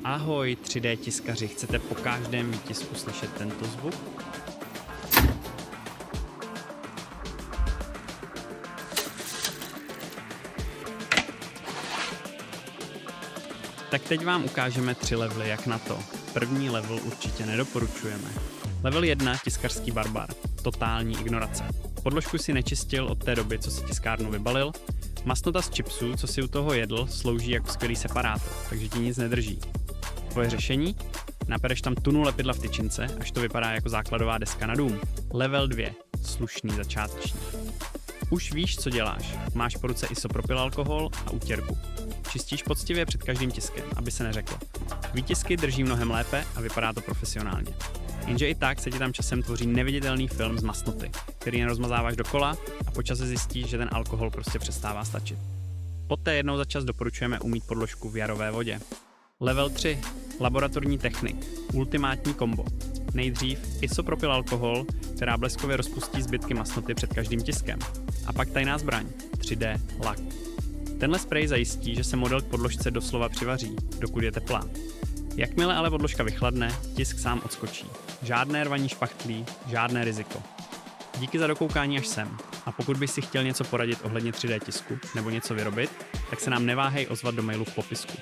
Ahoj 3D tiskaři, chcete po každém výtisku slyšet tento zvuk? Tak teď vám ukážeme 3 levely, jak na to. První level určitě nedoporučujeme. Level 1, tiskařský barbar. Totální ignorace. Podložku si nečistil od té doby, co si tiskárnu vybalil. Masnota z chipsů, co si u toho jedl, slouží jako skvělý separátor, takže ti nic nedrží. Tvoje řešení? Napereš tam tunu lepidla v tyčince, až to vypadá jako základová deska na dům. Level 2. Slušný začáteční. Už víš, co děláš. Máš po ruce isopropyl alkohol a utěrku. Čistíš poctivě před každým tiskem, aby se neřeklo. Výtisky drží mnohem lépe a vypadá to profesionálně. Jenže i tak se ti tam časem tvoří neviditelný film z masnoty, který jen rozmazáváš dokola a po čase zjistíš, že ten alkohol prostě přestává stačit. Poté jednou za čas doporučujeme umýt podložku v jarové vodě. Level 3. Laboratorní technik. Ultimátní kombo. Nejdřív isopropyl alkohol, která bleskově rozpustí zbytky masnoty před každým tiskem. A pak tajná zbraň. 3D lak. Tenhle sprej zajistí, že se model k podložce doslova přivaří, dokud je teplá. Jakmile ale podložka vychladne, tisk sám odskočí. Žádné rvaní špachtlí, žádné riziko. Díky za dokoukání až sem. A pokud bys si chtěl něco poradit ohledně 3D tisku nebo něco vyrobit, tak se nám neváhej ozvat do mailu v popisku.